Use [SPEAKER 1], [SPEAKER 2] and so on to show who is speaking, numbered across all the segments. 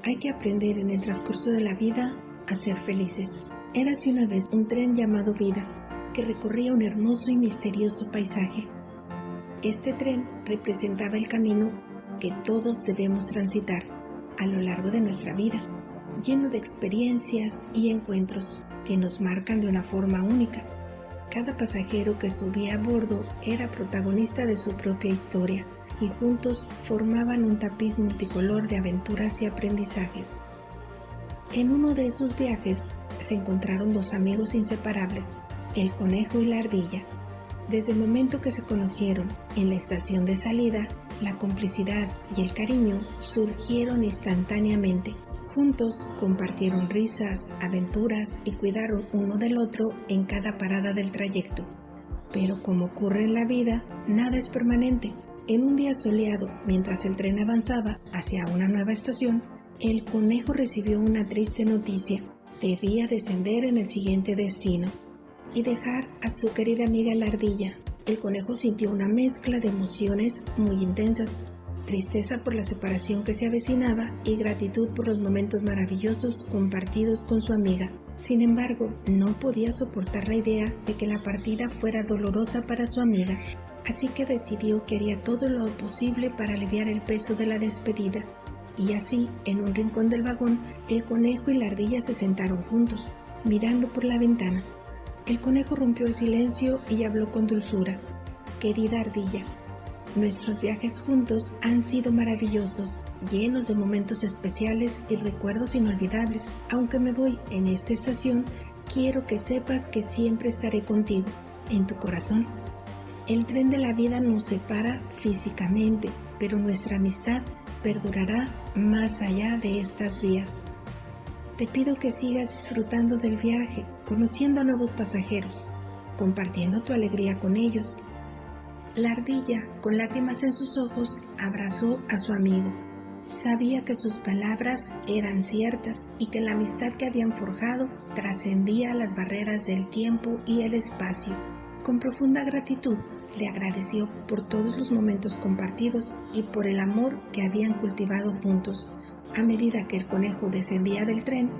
[SPEAKER 1] Hay que aprender en el transcurso de la vida a ser felices. Érase una vez un tren llamado Vida, que recorría un hermoso y misterioso paisaje. Este tren representaba el camino que todos debemos transitar a lo largo de nuestra vida, lleno de experiencias y encuentros que nos marcan de una forma única. Cada pasajero que subía a bordo era protagonista de su propia historia y juntos formaban un tapiz multicolor de aventuras y aprendizajes. En uno de esos viajes se encontraron dos amigos inseparables, el conejo y la ardilla. Desde el momento que se conocieron en la estación de salida, la complicidad y el cariño surgieron instantáneamente. Juntos compartieron risas, aventuras y cuidaron uno del otro en cada parada del trayecto. Pero como ocurre en la vida, nada es permanente. En un día soleado, mientras el tren avanzaba hacia una nueva estación, el conejo recibió una triste noticia. Debía descender en el siguiente destino y dejar a su querida amiga la ardilla. El conejo sintió una mezcla de emociones muy intensas: tristeza por la separación que se avecinaba y gratitud por los momentos maravillosos compartidos con su amiga. Sin embargo, no podía soportar la idea de que la partida fuera dolorosa para su amiga, así que decidió que haría todo lo posible para aliviar el peso de la despedida. Y así, en un rincón del vagón, el conejo y la ardilla se sentaron juntos, mirando por la ventana. El conejo rompió el silencio y habló con dulzura: «Querida ardilla, nuestros viajes juntos han sido maravillosos, llenos de momentos especiales y recuerdos inolvidables. Aunque me voy en esta estación, quiero que sepas que siempre estaré contigo, en tu corazón. El tren de la vida nos separa físicamente, pero nuestra amistad perdurará más allá de estas vías. Te pido que sigas disfrutando del viaje, conociendo a nuevos pasajeros, compartiendo tu alegría con ellos». La ardilla, con lágrimas en sus ojos, abrazó a su amigo. Sabía que sus palabras eran ciertas y que la amistad que habían forjado trascendía las barreras del tiempo y el espacio. Con profunda gratitud, le agradeció por todos los momentos compartidos y por el amor que habían cultivado juntos. A medida que el conejo descendía del tren,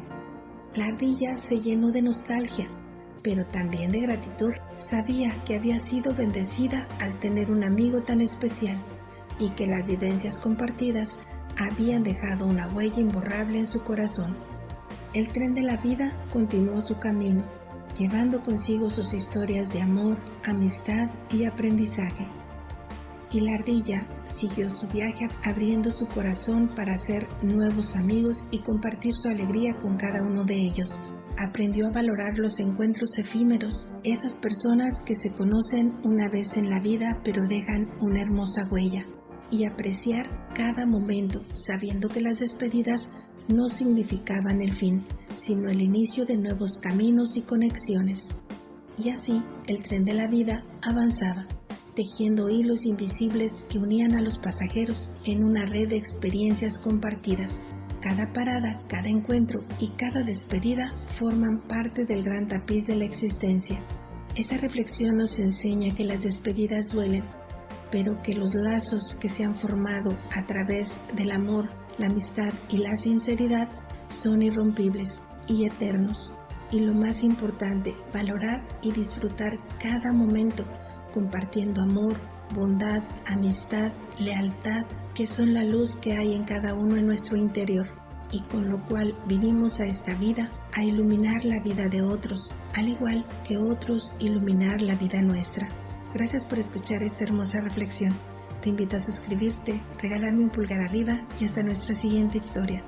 [SPEAKER 1] la ardilla se llenó de nostalgia, pero también de gratitud. Sabía que había sido bendecida al tener un amigo tan especial y que las vivencias compartidas habían dejado una huella imborrable en su corazón. El tren de la vida continuó su camino, llevando consigo sus historias de amor, amistad y aprendizaje. Y la ardilla siguió su viaje abriendo su corazón para hacer nuevos amigos y compartir su alegría con cada uno de ellos. Aprendió a valorar los encuentros efímeros, esas personas que se conocen una vez en la vida pero dejan una hermosa huella, y apreciar cada momento, sabiendo que las despedidas no significaban el fin, sino el inicio de nuevos caminos y conexiones. Y así, el tren de la vida avanzaba, tejiendo hilos invisibles que unían a los pasajeros en una red de experiencias compartidas. Cada parada, cada encuentro y cada despedida forman parte del gran tapiz de la existencia. Esta reflexión nos enseña que las despedidas duelen, pero que los lazos que se han formado a través del amor, la amistad y la sinceridad son irrompibles y eternos. Y lo más importante, valorar y disfrutar cada momento, compartiendo amor, bondad, amistad, lealtad, que son la luz que hay en cada uno en nuestro interior, y con lo cual vinimos a esta vida a iluminar la vida de otros, al igual que otros iluminar la vida nuestra. Gracias por escuchar esta hermosa reflexión. Te invito a suscribirte, regalarme un pulgar arriba y hasta nuestra siguiente historia.